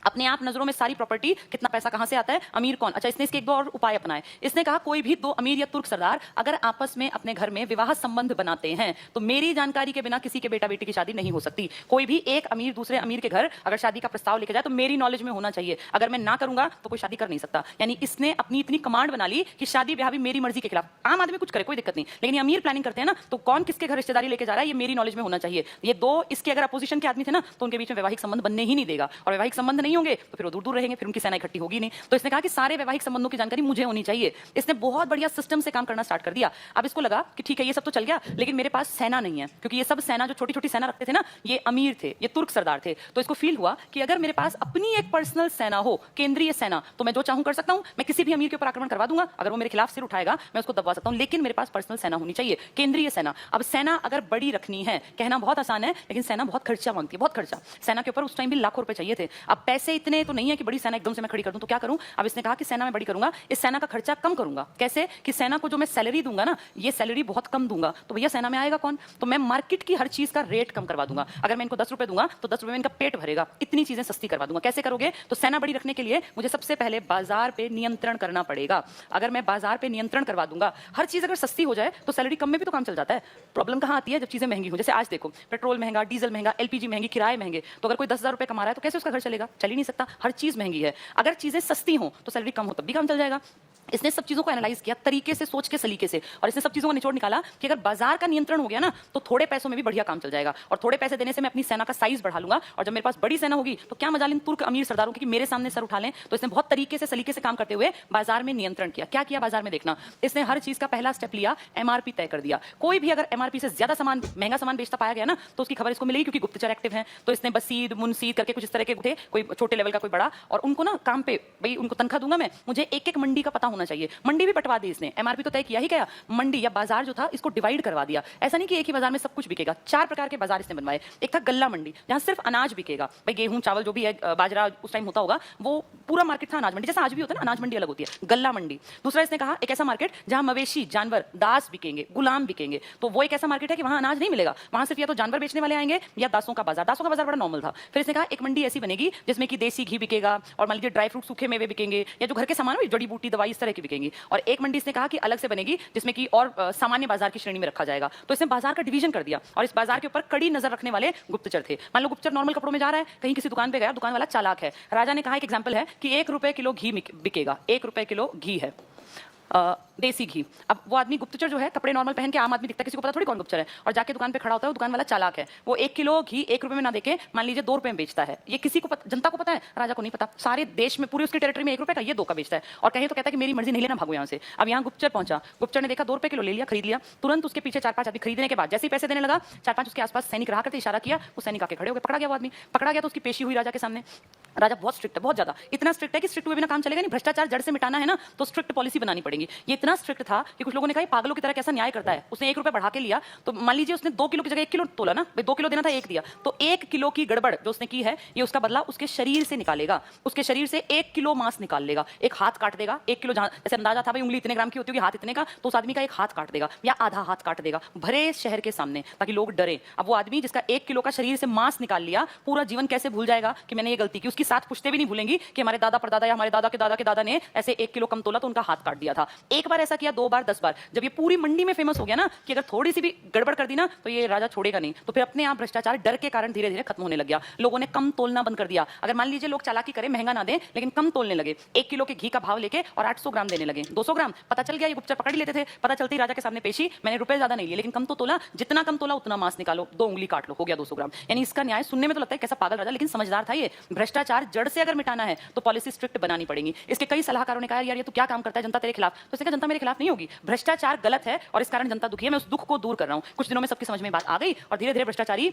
अपने आप नजरों में सारी प्रॉपर्टी, कितना पैसा कहां से आता है, अमीर कौन। अच्छा, इसने इसके एक दो और उपाय अपनाए। इसने कहा कोई भी दो अमीर या तुर्क सरदार अगर आपस में अपने घर में विवाह संबंध बनाते हैं तो मेरी जानकारी के बिना किसी के बेटा बेटी की शादी नहीं हो सकती। कोई भी एक अमीर दूसरे अमीर के घर अगर शादी का प्रस्ताव लेके जाए तो मेरी नॉलेज में होना चाहिए, अगर मैं ना करूंगा तो कोई शादी कर नहीं सकता। यानी इसने अपनी इतनी कमांड बना ली कि शादी ब्याह भी मेरी मर्जी के खिलाफ। आम आदमी कुछ करे कोई दिक्कत नहीं, लेकिन ये अमीर प्लानिंग करते हैं ना, तो कौन किसके घर रिश्तेदारी लेके जा रहा है ये मेरी नॉलेज में होना चाहिए। ये दो इसके अगर अपोजिशन के आदमी थे ना तो उनके बीच में वैवाहिक संबंध बनने ही नहीं देगा, और वैवाहिक संबंध नहीं होंगे तो फिर वो दूर दूर रहेंगे, फिर उनकी सेना इकट्ठी होगी नहीं। तो इसने कहा कि सारे वैवाहिक संबंधों की जानकारी मुझे होनी चाहिए। इसने बहुत बढ़िया सिस्टम से काम करना स्टार्ट कर दिया। अब इसको लगा कि ठीक है ये सब तो चल गया, लेकिन मेरे पास सेना नहीं है, क्योंकि ये सब सेना जो छोटी छोटी सेना रखते थे ना ये अमीर थे, ये तुर्क सरदार थे। तो इसको फील हुआ कि अगर मेरे पास अपनी एक पर्सनल सेना हो, केंद्रीय सेना, तो मैं जो चाहूं कर सकता हूं। मैं किसी भी अमीर के ऊपर आक्रमण करवा दूंगा, अगर वो मेरे खिलाफ सिर उठाएगा मैं उसको दबा सकता हूं, लेकिन मेरे पास पर्सनल सेना होनी चाहिए, केंद्रीय सेना। अब सेना अगर बड़ी रखनी है, कहना बहुत आसान है, लेकिन सेना बहुत खर्चा मांगती है, बहुत खर्चा। सेना के ऊपर उस टाइम भी लाखों रुपए चाहिए थे। अब पैसे इतने तो नहीं है कि बड़ी सेना एकदम से मैं खड़ी कर दूं, तो क्या करूं। अब इसने कहा कि सेना मैं बड़ी करूंगा, इस सेना का खर्चा कम करूंगा। कैसे कि सेना को जो मैं सैलरी दूंगा ना, ये सैलरी बहुत कम दूंगा, तो भैया सेना में आएगा कौन। तो मैं मार्केट की हर चीज का रेट कम करवा दूंगा। अगर मैं इनको 10 रुपए दूंगा तो 10 रुपए में इनका पेट भरेगा, इतनी चीजें सस्ती करवा दूंगा। कैसे करोगे, तो सेना बड़ी रखने के लिए मुझे सबसे पहले बाजार पे नियंत्रण करना पड़ेगा। अगर मैं बाजार पे नियंत्रण करवा दूंगा, हर चीज अगर सस्ती हो जाए तो सैलरी कम में भी तो काम चल जाता है। प्रॉब्लम कहां आती है, जब चीजें महंगी हो। जैसे आज देखो पेट्रोल महंगा, डीजल महंगा, एलपीजी महंगी, किराए महंगे। तो अगर कोई 10,000 रुपए कमा रहा है तो कैसे उसका घर चलेगा, चल ही नहीं सकता। हर चीज महंगी है। अगर चीजें सस्ती हो तो सैलरी कम हो तब भी काम चल जाएगा। इसने सब चीजों को एनालाइज किया तरीके से, सोच के, सलीके से, और इसने सब चीजों को निचोड़ निकाला कि अगर बाजार का नियंत्रण हो गया ना तो थोड़े पैसों में भी बढ़िया काम चल जाएगा, और थोड़े पैसे देने से मैं अपनी सेना का साइज बढ़ा लूंगा। और जब मेरे पास बड़ी सेना होगी तो क्या मजाल इन तुर्क अमीर सरदारों की कि मेरे सामने सर उठा लें। तो इसने बहुत तरीके से, सलीके से काम करते हुए बाजार में नियंत्रण किया। क्या किया बाजार में, देखना। इसने हर चीज का पहला स्टेप लिया, एमआरपी तय कर दिया। कोई भी अगर एमआरपी से ज्यादा सामान, महंगा सामान बेचता पाया गया ना तो उसकी खबर इसको मिलेगी, क्योंकि गुप्तचर एक्टिव है। तो इसने बसीद, मुनसीद करके कुछ इस तरह के थे, कोई छोटे लेवल का कोई बड़ा, और उनको ना काम पे, भाई उनको तनख्वाह दूंगा मैं, मुझे एक एक मंडी का पता होना चाहिए। मंडी भी बंटवा दी इसने, एमआरपी तो तय किया ही, क्या मंडी या बाजार जो था इसको डिवाइड करवा दिया। ऐसा नहीं कि एक ही बाजार में सब कुछ बिकेगा, 4 प्रकार के बाजार इसने बनवाए। एक था गल्ला मंडी, जहां सिर्फ अनाज बिकेगा, भाई गेहूं चावल जो भी है, बाजरा उस टाइम होता होगा, वो पूरा मार्केट था अनाज मंडी, जैसा आज भी होता है ना, अनाज मंडी अलग होती है, गल्ला मंडी। दूसरा इसने कहा एक ऐसा मार्केट जहां मवेशी, जानवर, दास बिकेंगे, गुलाम बिकेंगे। तो वो एक ऐसा मार्केट है कि वहां अनाज नहीं मिलेगा, वहां सिर्फ या तो जानवर बेचने वाले आएंगे या दासों का बाजार। दासों का बाजार बड़ा नॉर्मल था। फिर इसने कहा एक मंडी ऐसी बनेगी जिसमें कि देसी घी बिकेगा, और मान लीजिए ड्राई फ्रूट, सूखे मेवे बिकेंगे, या जो घर के सामान है, जड़ी बूटी, दवाई, इस तरह की बिकेंगी। और एक मंडी इसने कहा कि अलग से बनेगी जिसमें कि और सामान्य बाजार की श्रेणी में रखा जाएगा। तो इसने बाजार का डिवीजन कर दिया, और इस बाजार के ऊपर कड़ी नजर रखने वाले गुप्तचर थे। मान लो गुप्तचर नॉर्मल कपड़ों में जा रहा है, कहीं किसी दुकान पे गया, दुकान वाला चालाक है। राजा ने कहा एक एग्जांपल है कि 1 रुपए किलो घी बिकेगा, 1 रुपए किलो घी है, देसी घी। अब वो आदमी गुप्तचर जो है, कपड़े नॉर्मल पहन के आम आदमी दिखता है, किसी को पता थोड़ी कौन गुप्तचर है, और जाके दुकान पे खड़ा होता है, वो दुकान वाला चालाक है। वो 1 किलो घी 1 रुपए में ना देके मान लीजिए 2 रुपए में बेचता है। ये किसी को जनता को पता है, राजा को नहीं पता। सारे देश में, पूरी उसकी टेरिटरी में 1 रुपए का, ये 2 का बेचता है, और कहे तो कहता है कि मेरी मर्जी, नहीं लेना, भागो यहाँ से। अब यहाँ गुप्तचर पहुंचा, गुप्तचर ने देखा 2 रुपए किलो ले लिया, खरीद लिया। तुरंत उसके पीछे 4-5 आदमी खरीदने के बाद जैसे ही पैसे देने लगा, 4-5 उसके आसपास सैनिक रहा करते, इशारा किया, वो सैनिक आके खड़े हो गए, पकड़ा गया वो आदमी। पकड़ा गया तो उसकी पेशी हुई राजा के सामने। राजा बहुत स्ट्रिक्ट है, बहुत ज्यादा, इतना स्ट्रिक्ट है कि स्ट्रिक्ट हुए बिना काम चलेगा नहीं। भ्रष्टाचार जड़ से मिटाना है ना तो स्ट्रिक्ट पॉलिसी बनानी पड़ेगी। ये इतना स्ट्रिक्ट था कि कुछ लोगों ने कहा पागलों की तरह कैसा न्याय करता है। उसने 1 रुपए बढ़ा के लिया, तो मान लीजिए उसने 2 किलो की जगह 1 किलो तोला ना, भाई 2 किलो देना था, 1 दिया, तो 1 किलो की गड़बड़ जो उसने की है, ये उसका बदला उसके शरीर से निकालेगा। उसके शरीर से 1 किलो मांस निकाल लेगा, एक हाथ काट देगा। 1 किलो जैसे अंदाजा था भाई उंगली इतने ग्राम की होती होगी, हाथ इतने का, तो उस आदमी का एक हाथ काट देगा या आधा हाथ काट देगा, भरे शहर के सामने, ताकि लोग डरे। अब वो आदमी जिसका 1 किलो का शरीर से मांस निकाल लिया, पूरा जीवन कैसे भूल जाएगा कि मैंने ये गलती की। उसकी साथ पुश्ते भी नहीं भूलेंगी कि हमारे दादा परदादा या हमारे दादा के दादा ने ऐसे 1 किलो कम तोला तो उनका हाथ काट दिया था। एक बार ऐसा किया, 2 बार, 10 बार। जब ये पूरी मंडी में फेमस हो गया ना कि अगर थोड़ी सी भी गड़बड़ कर दी ना तो ये राजा छोड़ेगा नहीं, तो फिर अपने आप भ्रष्टाचार डर के कारण धीरे धीरे खत्म होने लग गया। लोगों ने कम तोलना बंद कर दिया। अगर मान लीजिए लोग चालाकी करें, महंगा ना दें, लेकिन कम तोलने लगे, 1 किलो के घी का भाव लेके और 800 ग्राम देने लगे, 200 ग्राम, पता चल गया, ये गुप्तचर पकड़ ही लेते थे। पता चलती ही राजा के सामने पेशी, मैंने रुपए ज्यादा नहीं लिए, लेकिन कम तो तोला, जितना कम तोला उतना मांस निकालो, 2 उंगली काट लो, हो गया 200 ग्राम। यानी इसका न्याय सुनने में तो लगता है कैसा पागल राजा, लेकिन समझदार था ये। भ्रष्टाचार जड़ से अगर मिटाना है तो पॉलिसी स्ट्रिक्ट बनानी पड़ेगी। इसके कई सलाहकारों ने कहा यार ये तू क्या काम करता है, जनता तेरे खिलाफ। तो उसने कहा जनता मेरे खिलाफ नहीं होगी, भ्रष्टाचार गलत है और इस कारण जनता दुखी है, मैं उस दुख को दूर कर रहा हूं। कुछ दिनों में सबकी समझ में बात आ गई और धीरे धीरे भ्रष्टाचारी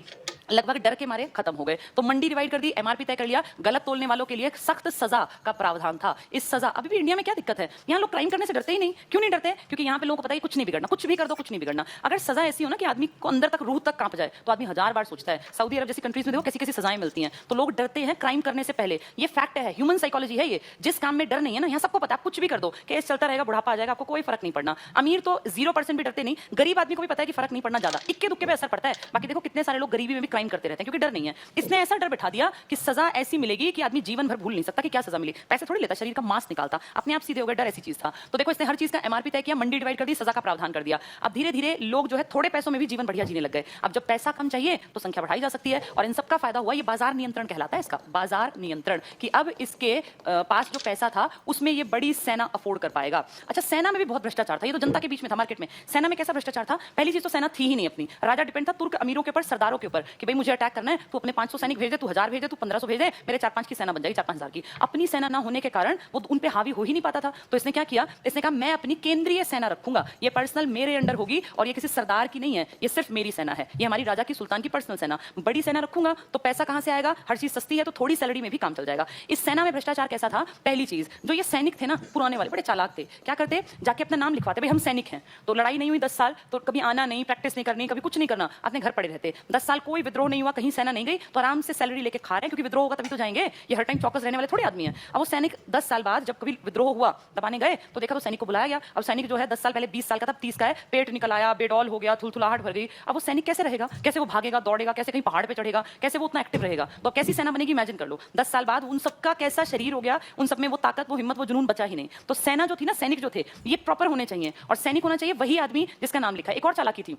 लगभग डर के मारे खत्म हो गए। तो मंडी डिवाइड कर दी, एमआरपी तय कर लिया, गलत तोलने वालों के लिए सख्त सजा का प्रावधान था। इस सजा, अभी भी इंडिया में क्या दिक्कत है, यहाँ लोग क्राइम करने से डरते ही नहीं। क्यों नहीं डरते? क्योंकि यहाँ पे लोगों को पता है कुछ नहीं बिगड़ना, कुछ भी कर दो कुछ नहीं बिगड़ना। अगर सजा ऐसी हो ना कि आदमी को अंदर तक, रूह तक कांप जाए, तो आदमी 1000 बार सोचता है। सऊदी अरब जैसी कंट्रीज में देखो कैसी कैसी सजाएं मिलती हैं, तो लोग डरते हैं, क्राइम करने से पहले। ये फैक्ट है, ह्यूमन साइकोलॉजी है ये। जिस काम में डर नहीं है ना, यहाँ सबको पता है, कुछ भी कर दो, केस चलता रहेगा, बुढ़ापा आ जाएगा, आपको कोई फर्क नहीं पड़ना। अमीर तो 0% भी डरते नहीं, गरीब आदमी को भी पता है कि फर्क नहीं पड़ना ज्यादा, इक्के दुक्के पे असर पड़ता है। बाकी देखो कितने सारे लोग गरीबी में भी क्राइम करते रहते हैं क्योंकि डर नहीं है। इसने ऐसा डर बैठा दिया कि सजा ऐसी मिलेगी कि आदमी जीवन भर भूल नहीं सकता कि क्या सजा मिली। पैसे थोड़ी लेता, शरीर का मांस निकालता, अपने आप सीधे हो गए, डर ऐसी चीज था। तो देखो इसने हर चीज का एमआरपी तय किया, मंडी डिवाइड कर दी, सजा का प्रावधान कर दिया। अब धीरे धीरे लोग जो है थोड़े पैसों में भी जीवन बढ़िया जीने लग गए। अब जब पैसा कम चाहिए तो संख्या बढ़ाई जा सकती है और इन सबका फायदा हुआ। ये बाजार नियंत्रण कहलाता है, इसका बाजार नियंत्रण, कि अब इसके पास जो पैसा था उसमें ये बड़ी सेना अफोर्ड कर पाएगा। अच्छा, सेना में भी बहुत भ्रष्टाचार था, ये तो जनता के बीच में था, मार्केट में। सेना में कैसा भ्रष्टाचार था? पहली चीज तो सेना थी ही नहीं अपनी, राजा डिपेंड था तुर्क अमीरों के ऊपर, सरदारों के ऊपर, कि भाई मुझे अटैक करना है, तू अपने 500 सैनिक भेज दे, तू 1000 भेज दे, तू 1500 भेज दे, मेरे 4-5 की सेना बन जाएगी, 4-5 हजार की। अपनी सेना ना होने के कारण वो उन पे हावी हो ही नहीं पाता था। तो इसने क्या किया? इसने कहा मैं अपनी केंद्रीय सेना रखूंगा, ये पर्सनल मेरे अंडर होगी और ये किसी सरदार की नहीं है, ये सिर्फ मेरी सेना है, ये हमारी राजा की, सुल्तान की पर्सनल सेना। बड़ी सेना रखूंगा तो पैसा कहां से आएगा? हर चीज सस्ती है तो थोड़ी सैलरी में भी काम चल जाएगा। इस सेना में भ्रष्टाचार कैसा था? पहली चीज, जो ये सैनिक थे ना पुराने वाले, बड़े चालाक थे। क्या करते? जाके अपना नाम लिखवाते, भाई हम सैनिक हैं। तो लड़ाई नहीं हुई 10 साल तो कभी आना नहीं, प्रैक्टिस नहीं करनी, कभी कुछ नहीं करना, अपने घर पड़े रहते। 10 साल कोई विद्रोह नहीं हुआ, कहीं सेना नहीं गई, तो आराम से सैलरी लेके खा रहे हैं, क्योंकि विद्रोह होगा तभी तो जाएंगे, ये हर टाइम चौकस रहने वाले थोड़े आदमी हैं। अब वो सैनिक 10 साल बाद जब कभी विद्रोह हुआ, दबाने गए तो देखा तो सैनिक को बुलाया गया। अब सैनिक जो है 10 साल पहले 20 साल का था, 30 का है, पेट निकल आया, बेडॉल हो गया, थुलथुलाहट भर गई। अब वो सैनिक कैसे रहेगा? कैसे वो भागेगा, दौड़ेगा, कैसे कहीं पहाड़ पे चढ़ेगा, कैसे वो उतना एक्टिव रहेगा? तो कैसी सेना बनेगी, इमेजिन कर लो। 10 साल बाद उन सबका कैसा शरीर हो गया, उन सब में वो ताकत, वो हिम्मत, वो जुनून बचा ही नहीं। तो सेना जो थी ना, सैनिक जो थे, ये प्रॉपर होने चाहिए, और सैनिक होना चाहिए वही आदमी जिसका नाम लिखा है। एक और चालाकी थी,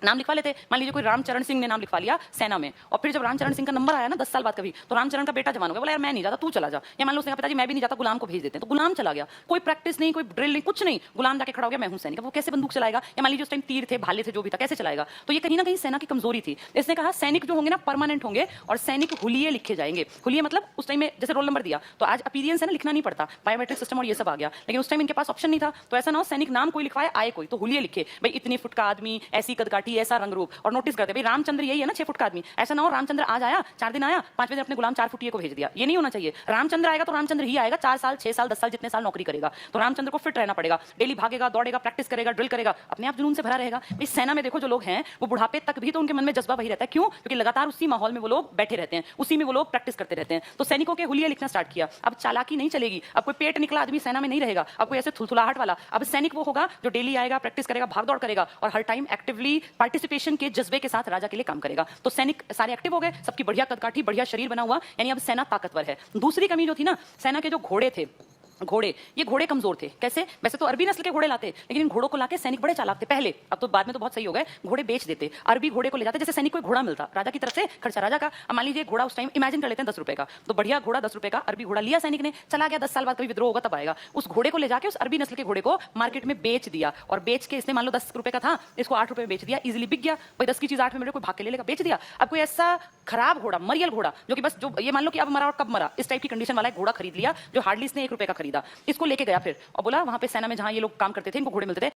नाम लिखवा लेते। मान लीजिए कोई रामचरण सिंह ने नाम लिखवा लिया सेना में, और फिर जब रामचरण सिंह का नंबर आया ना 10 साल बाद कभी, तो रामचरण का बेटा जवान हो गया, बोला यार मैं नहीं जाता, तू चला जा। या मान लो उसने कहा पिताजी मैं भी नहीं जाता, गुलाम को भेज देते हैं, तो गुलाम चला गया। कोई प्रैक्टिस नहीं, कोई ड्रिल नहीं, कुछ नहीं, गुलाम जाके खड़ा हो गया, मैं हूं सैनिक। वो कैसे बंदूक चलाएगा? या मान लीजिए उस टाइम तीर थे, भाले थे, जो भी था, कैसे चलाएगा? तो ये कहीं ना कहीं सेना की कमजोरी थी। इसने कहा सैनिक जो होंगे ना परमानेंट होंगे, और सैनिक हुलिये लिखे जाएंगे। हुलिये मतलब उस टाइम में जैसे रोल नंबर दिया, तो आज अपीरियंस है ना, लिखना नहीं पड़ता, बायोमेट्रिक सिस्टम और ये सब आ गया, लेकिन उस टाइम इनके पास ऑप्शन नहीं था। तो ऐसा ना हो सैनिक नाम कोई लिखवाए, आए कोई, तो हुलिये लिखे, भाई इतने फुट का आदमी, ऐसी कदकाठी, ऐसा रंग रूप, और नोटिस करते भाई रामचंद्र यही है ना 6 फुट का आदमी। ऐसा ना हो रामचंद्र आज आया, 4 दिन आया, 5वें दिन अपने गुलाम 4 फुटिये को भेज दिया, ये नहीं होना चाहिए। रामचंद्र आएगा तो रामचंद्र ही आएगा, 4 साल 6 साल 10 साल जितने साल नौकरी करेगा, तो रामचंद्र को फिट रहना पड़ेगा, डेली भागेगा, दौड़ेगा, प्रैक्टिस करेगा, ड्रिल करेगा, अपने आप जुनून से भरा रहेगा। इस सेना में देखो जो लोग हैं वो बुढ़ापे तक भी तो उनके मन में जज्बा वही रहता है। क्यों? क्योंकि लगातार उसी माहौल में वो लोग बैठे रहते हैं, उसी में वो लोग प्रैक्टिस करते रहते हैं। तो सैनिकों के हुलिये लिखना स्टार्ट किया। अब चालाकी नहीं चलेगी, अब कोई पेट निकला आदमी सेना में नहीं रहेगा, अब कोई ऐसे थुलथुलाहट वाला। अब सैनिक वो होगा जो डेली आएगा, प्रैक्टिस करेगा, भाग दौड़ करेगा, और हर टाइम एक्टिवली पार्टिसिपेशन के जज्बे के साथ राजा के लिए काम करेगा। तो सैनिक सारे एक्टिव हो गए, सबकी बढ़िया कदकाठी, बढ़िया शरीर बना हुआ, यानी अब सेना ताकतवर है। दूसरी कमी जो थी ना, सेना के जो घोड़े थे, घोड़े, ये घोड़े कमजोर थे। कैसे? वैसे तो अरबी नस्ल के घोड़े लाते, लेकिन इन घोड़ों को लाके सैनिक बड़े चालाक थे पहले, अब तो बाद में तो बहुत सही हो गए, घोड़े बेच देते, अरबी घोड़े को ले जाते। जैसे सैनिक को घोड़ा मिलता राजा की तरफ से, खर्चा राजा का। अब मान लीजिए घोड़ा उस टाइम इमेजिन कर लेते हैं 10 रुपए का, तो बढ़िया घोड़ा 10 रुपए का अरबी घोड़ा लिया सैनिक ने, चला गया, 10 साल बाद कभी विद्रोह होगा तब आएगा, उस घोड़े को ले जाके उस अरबी नस्ल के घोड़े को मार्केट में बेच दिया, और बेच के इसने मान लो 10 रुपए का था, इसको 8 रुपए में बेच दिया, इजिली बिक गया। भाई 10 की चीज 8 में मिले, कोई भाग के ले लेगा, बेच दिया। अब कोई ऐसा खराब घोड़ा, मरियल घोड़ा, जो कि बस जो ये मान लो कि अब मरा और कब मरा, इस टाइप की कंडीशन वाला घोड़ा खरीद लिया, जो हार्डली इसने 1 रुपए का खरीदा, इसको लेके गया फिर और बोला वहां पे सेना में जहां ये लोग काम करते थे, इनको घोड़े मिलते थे,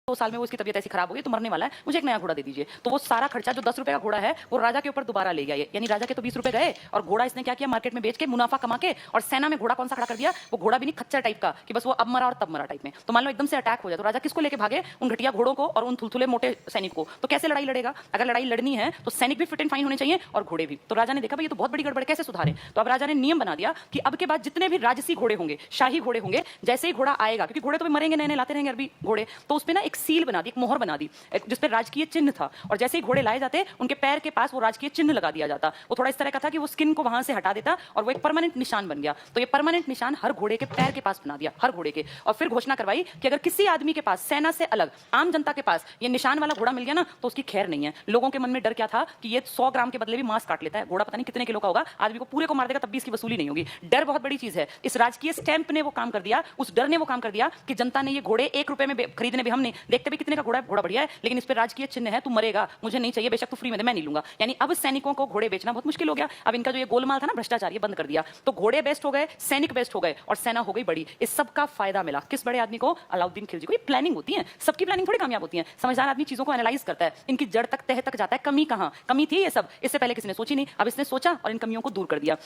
2 साल में वो उसकी तबीयत ऐसी खराब हो गई तो मरने वाला है, मुझे एक नया घोड़ा दे दीजिए। तो वो सारा खर्चा जो 10 रुपए का घोड़ा है वो राजा के ऊपर दोबारा ले गया, यानी राजा के तो 20 रुपए गए, और घोड़ा इसने क्या किया, मार्केट में बेच के मुनाफा कमा के, और सेना में घोड़ा कौन सा खड़ा कर दिया, वो घोड़ा भी नहीं खच्चर टाइप का कि बस वो अब मरा और तब मरा टाइप में। तो मान लो एकदम से अटैक हो जाए तो राजा किसको लेके भागे? उन घटिया घोड़ों को और उन थुलथुले मोटे सैनिक को। तो कैसे लड़ाई लड़ेगा? अगर लड़ाई लड़नी है तो सैनिक भी फिट एंड फाइन होने चाहिए और घोड़े भी। तो राजा ने देखा भाई ये तो बहुत बड़ी गड़बड़, कैसे सुधारे? तो अब राजा ने नियम बना दिया कि अब के बाद जितने भी राजसी घोड़े होंगे, शाही घोड़े होंगे, जैसे ही घोड़ा आएगा, क्योंकि घोड़े तो मरेंगे, नए नए लाते रहेंगे अरबी घोड़े, तो उस पर ना एक सील बना दी, एक मोहर बना दी जिस पे राजकीय चिन्ह था, और जैसे ही घोड़े लाए जाते उनके पैर के पास वो राजकीय चिन्ह लगा दिया जाता। वो थोड़ा इस तरह का था कि वो स्किन को वहां से हटा देता और वो एक परमानेंट निशान बन गया। तो ये परमानेंट निशान हर घोड़े के पैर के पास बना दिया, हर घोड़े के। और फिर घोषणा करवाई कि अगर किसी आदमी के पास, सेना से अलग आम जनता के पास ये निशान वाला घोड़ा मिल गया ना तो उसकी खैर नहीं है। लोगों के मन में डर क्या था कि ये 100 ग्राम के बदले भी मांस काट लेता है, घोड़ा पता नहीं कितने किलो का होगा, आदमी को पूरे को मार देगा तब भी इसकी वसूली नहीं होगी। डर बहुत बड़ी चीज है। इस राजकीय स्टैंप ने वो काम कर दिया, उस डर ने वो काम कर दिया कि जनता ने ये घोड़े 1 रुपए में खरीदने भी, हमने देखते भी कितने का घोड़ा है, घोड़ा बढ़िया है, लेकिन इस पर राजकीय चिन्ह है, तू मरेगा, मुझे नहीं चाहिए, बेशक तू फ्री में दे, मैं नहीं लूंगा। यानी अब सैनिकों को घोड़े बेचना बहुत मुश्किल हो गया। अब इनका जो ये गोलमाल था ना भ्रष्टाचार, ये बंद कर दिया। तो घोड़े बेस्ट हो गए, सैनिक बेस्ट हो गए, और सेना हो गई बड़ी। इस सब का फायदा मिला किस बड़े आदमी को? अलाउद्दीन खिलजी को। ये प्लानिंग होती है, सबकी प्लानिंग थोड़ी कामयाब होती है। समझदार आदमी चीजों को एनालाइज करता है, इनकी जड़ तक, तह तक जाता है, कमी कहां, कमी थी ये सब, इससे पहले किसी ने सोची नहीं, अब इसने सोचा और इन कमियों को दूर कर दिया।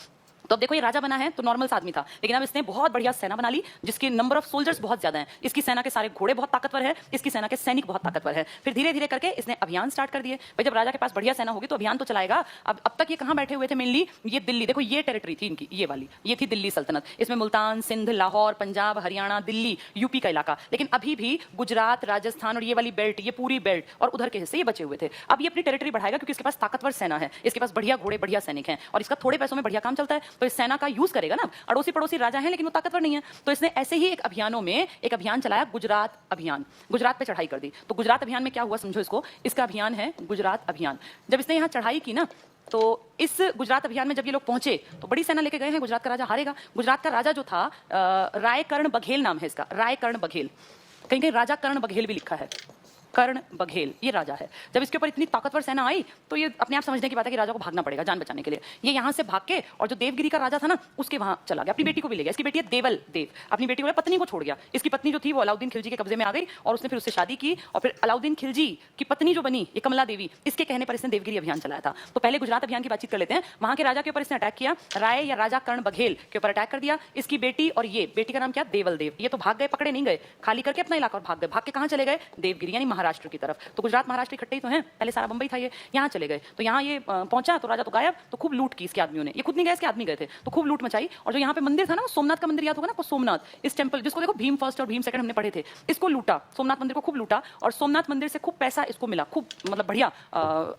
तो अब देखो ये राजा बना है तो नॉर्मल सा आदमी था, लेकिन अब इसने बहुत बढ़िया सेना बना ली जिसकी नंबर ऑफ सोल्जर्स बहुत ज्यादा हैं, इसकी सेना के सारे घोड़े बहुत ताकतवर है, इसकी सेना के सैनिक बहुत ताकतवर है। फिर धीरे धीरे करके इसने अभियान स्टार्ट कर दिए। भाई जब राजा के पास बढ़िया सेना होगी तो अभियान तो चलाएगा। अब तक ये कहां बैठे हुए थे मेनली, ये दिल्ली, देखो ये टेरिटरी थी इनकी, ये वाली ये थी दिल्ली सल्तनत, इसमें मुल्तान, सिंध, लाहौर, पंजाब, हरियाणा, दिल्ली, यूपी का इलाका, लेकिन अभी भी गुजरात, राजस्थान और ये वाली बेल्ट, ये पूरी बेल्ट और उधर के हिस्से ये बचे हुए थे। अब ये अपनी टेरिटरी बढ़ाएगा क्योंकि इसके पास ताकतवर सेना है, इसके पास बढ़िया घोड़े, बढ़िया सैनिक हैं और इसका थोड़े पैसों में बढ़िया काम चलता है, तो इस सेना का यूज करेगा ना। अड़ोसी पड़ोसी राजा हैं लेकिन वो ताकतवर नहीं है, तो इसने ऐसे ही एक अभियानों में एक अभियान चलाया, गुजरात अभियान, गुजरात पे चढ़ाई कर दी। तो गुजरात अभियान में क्या हुआ समझो इसको, इसका अभियान है गुजरात अभियान। जब इसने यहाँ चढ़ाई की ना तो इस गुजरात अभियान में जब ये लोग पहुंचे तो बड़ी सेना लेके गए हैं, गुजरात का राजा हारेगा। गुजरात का राजा जो था रायकर्ण बघेल नाम है इसका, रायकर्ण बघेल, कहीं कहीं राजा कर्ण बघेल भी लिखा है, कर्ण बघेल ये राजा है। जब इसके ऊपर इतनी ताकतवर सेना आई तो ये अपने आप समझने की बात है कि राजा को भागना पड़ेगा जान बचाने के लिए। ये यहाँ से भाग के और जो देवगिरी का राजा था ना उसके वहां चला गया, अपनी बेटी को भी ले गया। इसकी बेटी है देवल देव, अपनी बेटी को पत्नी को छोड़ गया। इसकी पत्नी जो थी वो अलाउद्दीन खिलजी के कब्जे में आ गई और उसने फिर उससे शादी की और फिर अलाउद्दीन खिलजी की पत्नी जो बनी ये कमला देवी, इसके कहने पर इसने देवगिरी अभियान चलाया था। तो पहले गुजरात अभियान की बातचीत कर लेते हैं। वहां के राजा के ऊपर इसने अटैक किया, राय या राजा कर्ण बघेल के ऊपर अटैक कर दिया। इसकी बेटी और ये बेटी का नाम क्या, देवल देव, ये तो भाग गए, पकड़े नहीं गए, खाली करके अपना इलाका और भाग गए। भाग के कहां चले गए, देवगिरी यानी महाराष्ट्र की तरफ। तो गुजरात महाराष्ट्र इकट्ठे ही तो हैं, पहले सारा बंबई था, ये यहाँ चले गए। तो यहाँ ये पहुंचा तो राजा तो गायब, तो खूब लूट की इसके आदमियों ने, ये खुद नहीं गए, इसके आदमी गए थे, तो खूब लूट मचाई। और जो यहाँ पे मंदिर था ना, सोमनाथ का मंदिर याद होगा ना, सोमनाथ, इस टेंपल जिसको देखो भीम फर्स्ट और भीम सेकंड हमने पढ़े थे, इसको लूटा, सोमनाथ मंदिर को खूब लूटा और सोमनाथ मंदिर से खूब पैसा इसको मिला, खूब मतलब बढ़िया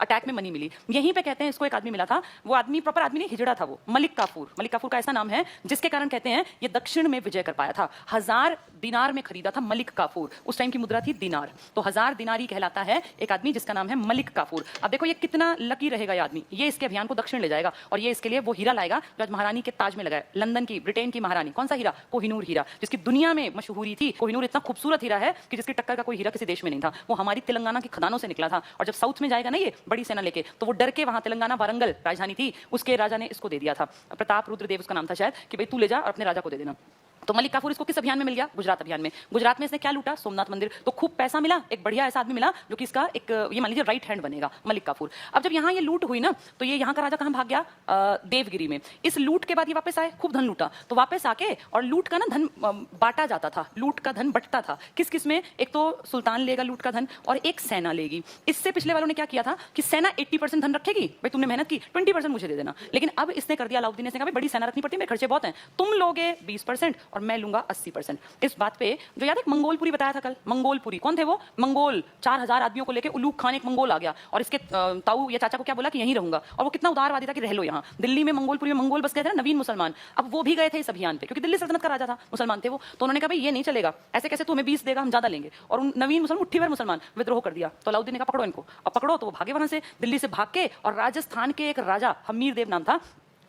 अटैक में मनी मिली। यहीं पे कहते हैं इसको एक आदमी मिला था, वो आदमी प्रॉपर आदमी नहीं, हिजड़ा था वो, मलिक काफूर। मलिक काफूर का ऐसा नाम है जिसके कारण कहते हैं ये दक्षिण में विजय कर पाया था। 1000 दिनार में खरीदा था मलिक काफूर, उस टाइम की मुद्रा थी दिनार, तो 1000 दिनारी कहलाता है एक आदमी जिसका नाम है मलिक काफूर। अब देखो ये कितना लकी रहेगा ये आदमी, ये इसके अभियान को दक्षिण ले जाएगा और ये इसके लिए वो हीरा लाएगा जो आज महारानी के ताज में लगा है, लंदन की, ब्रिटेन की महारानी। कौन सा हीरा, कोहिनूर हीरा, जिसकी दुनिया में मशहूरी थी। कोहिनूर इतना खूबसूरत हीरा है कि जिसकी टक्कर का कोई हीरा किसी देश में नहीं था। वो हमारी तेलंगाना की खदानों से निकला था और जब साउथ में जाएगा ना ये बड़ी सेना लेके, तो वो डर के वहां तेलंगाना वारंगल राजधानी थी, उसके राजा ने इसको दे दिया था, प्रताप रुद्रदेव उसका नाम था शायद, कि भाई तू ले जा और अपने राजा को दे देना। तो मलिक काफूर इसको किस अभियान में मिल गया, गुजरात अभियान में। गुजरात में इसने क्या लूटा, सोमनाथ मंदिर, तो खूब पैसा मिला, एक बढ़िया ऐसा आदमी मिला जो कि इसका एक ये मान लीजिए राइट हैंड बनेगा, मलिक काफूर। अब जब यहाँ ये लूट हुई ना तो ये यहाँ का राजा कहाँ भाग गया, देवगिरी में। इस लूट के बाद ये वापस आए, खूब धन लूटा, तो वापस आके और लूट का ना धन बांटा जाता था, लूट का धन बंटता था किस किस में, एक तो सुल्तान लेगा लूट का धन और एक सेना लेगी। इससे पिछले वालों ने क्या किया था कि सेना 80% धन रखेगी, भाई तुमने मेहनत की 20% मुझे दे देना, लेकिन अब इसने कर दिया, अलाउद्दीन ने कहा बड़ी सेना रखनी पड़ती है, मेरे खर्चे बहुत हैं, तुम लोगे 20% और मैं लूंगा 80%। इस बात पे जो याद है मंगोलपुरी बताया था कल, मंगोलपुरी कौन थे वो, मंगोल 4000 आदमियों को लेके उलूग खान एक मंगोल आ गया और इसके ताऊ या चाचा को क्या बोला कि यहीं रहूंगा, और वो कितना उदारवादी था कि रह लो यहाँ। दिल्ली में मंगोलपुरी में मंगोल बस गए थे ना नवीन मुसलमान, अब वो भी गए थे इस अभियान पे क्योंकि दिल्ली सल्तनत का राजा था, मुसलमान थे वो, तो उन्होंने कहा भाई ये नहीं चलेगा, ऐसे कैसे तू हमें 20 देगा, हम ज्यादा लेंगे। और उन नवीन मुसलमान मुट्ठी भर मुसलमान विद्रोह कर दिया, तो अलाउद्दीन ने कहा पकड़ो इनको, अब पकड़ो, तो वो भागे वहां से, दिल्ली से भाग के, और राजस्थान के एक राजा हमीर देव नाम था,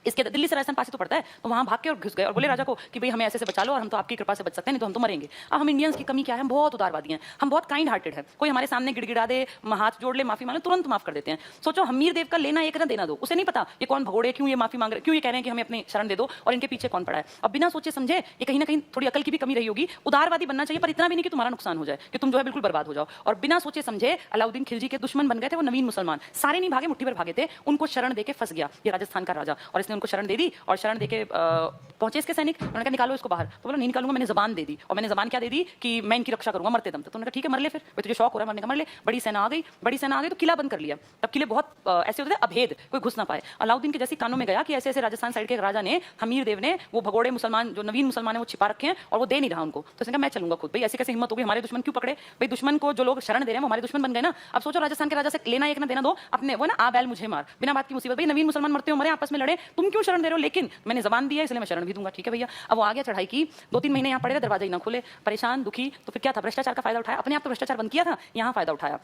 इसके दिल्ली से राजस्थान पास ही तो पड़ता है, तो वहां भाग के और घुस गए और बोले राजा को कि भाई हमें ऐसे से बचा लो और हम तो आपकी कृपा से बच सकते हैं, नहीं तो हम तो मरेंगे। अब हम इंडियंस की कमी क्या है, हम बहुत उदारवादी हैं, हम बहुत काइंड हार्टेड हैं, कोई हमारे सामने गिड़गिड़ा दे, हाथ जोड़ ले, माफी मांगे, तुरंत माफ कर देते हैं। सोचो हमीर देव का लेना एक ना देना दो, उसे नहीं पता ये कौन भगोड़े, क्यों ये माफी मांग रहे, क्यों ये कह रहे हैं कि हमें अपनी शरण दे दो और इनके पीछे कौन पड़ा है। अब बिना सोचे समझे, ये कहीं ना कहीं थोड़ी अकल की भी कमी रही होगी, उदारवादी बनना चाहिए पर इतना भी नहीं कि तुम्हारा नुकसान हो जाए, कि तुम जो है बिल्कुल बर्बाद हो जाओ। और बिना सोचे समझे अलाउद्दीन खिलजी के दुश्मन बन गए थे वो नवीन मुसलमान, सारे नहीं भागे, मुट्ठी भर भागे थे, उनको शरण देके फंस गया ये राजस्थान का राजा, और इसने उनको शरण दे दी और शरण देके पहुंचे इसके सैनिक, उन्होंने कहा निकालो इसको बाहर, तो बोला नहीं निकालूंगा, मैंने जबान दे दी, और मैंने जबान क्या दे दी कि मैं इनकी रक्षा करूंगा मरते दम तक। तो उन्होंने कहा ठीक है मर ले, फिर तुझे शौक हो रहा है मरने का मर ले। बड़ी सेना आ गई, बड़ी सेना आ गई तो किला बंद कर लिया। तब किले बहुत ऐसे होते थे अभेद, कोई घुस ना पाए। अलाउद्दीन के जैसे कानों में गया कि ऐसे ऐसे राजस्थान साइड के एक राजा ने, हमीर देव ने, वो भगोड़े मुसलमान जो नवीन मुसलमान है वो छिपा रखे हैं और वो दे नहीं रहा उनको, तो उसने कहा मैं चलूंगा खुद। भाई ऐसी कैसे हिम्मत होगी, हमारे दुश्मन क्यों पकड़े, भाई दुश्मन को जो लोग शरण दे रहे हैं वो हमारे दुश्मन बन गए ना। अब सोचो राजस्थान के राजा से लेना एक ना देना दो, अपने वो ना आ बैल मुझे मार, बिना बात की मुसीबत, भाई नवीन मुसलमान मरते हो मरे, आपस में लड़े, तुम क्यों शरण दे रहे हो, लेकिन मैंने जबान दी है इसलिए मैं शरण भी दूंगा, ठीक है भैया। अब वो आ गया, चढ़ाई की, 2-3 महीने यहाँ पड़े रहे, दरवाजा ही ना खोले, परेशान दुखी, तो फिर क्या था, भ्रष्टाचार का फायदा उठाया, अपने आप तो भ्रष्टाचार बंद किया था, यहाँ फायदा उठाया।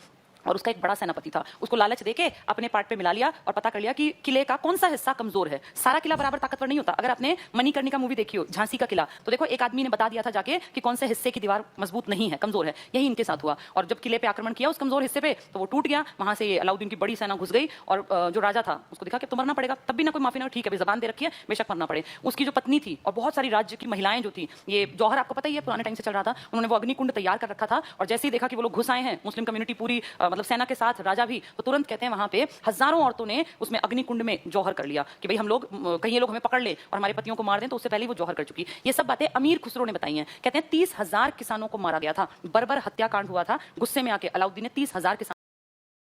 और उसका एक बड़ा सेनापति था, उसको लालच देके अपने पार्ट पे मिला लिया और पता कर लिया कि किले का कौन सा हिस्सा कमजोर है। सारा किला बराबर ताकतवर नहीं होता। अगर आपने मणिकर्णिका मूवी देखी हो, झांसी का किला, तो देखो एक आदमी ने बता दिया था जाके कि कौन से हिस्से की दीवार मजबूत नहीं है, कमजोर है। यही इनके साथ हुआ, और जब किले पे आक्रमण किया उस कमजोर हिस्से पे, तो वो टूट गया। वहां से अलाउद्दीन की बड़ी सेना घुस गई और जो राजा था उसको दिखा कि तो मरना पड़ेगा, तब भी ना कोई माफी ना, ठीक है जबान दे रखी है, बेशक मरना पड़े। उसकी जो पत्नी थी और बहुत सारी राज्य की महिलाएं जो थी, ये जौहर आपको पता ही है पुराने टाइम से चल रहा था, उन्होंने वो अग्निकुंड तैयार कर रखा था, और जैसे ही देखा कि वो लोग घुस आए हैं, मुस्लिम कम्युनिटी पूरी मतलब सेना के साथ राजा भी, तो तुरंत कहते हैं वहां पे हजारों औरतों ने उसमें अग्निकुंड में जौहर कर लिया कि भाई हम लोग कहीं ये लोग हमें पकड़ ले और हमारे पतियों को मार दें, तो उससे पहले वो जौहर कर चुकी। ये सब बातें अमीर खुसरो ने बताई हैं। कहते हैं 30,000 किसानों को मारा गया था, बर्बर हत्याकांड हुआ था, गुस्से में आके अलाउद्दीन ने 30,000 किसान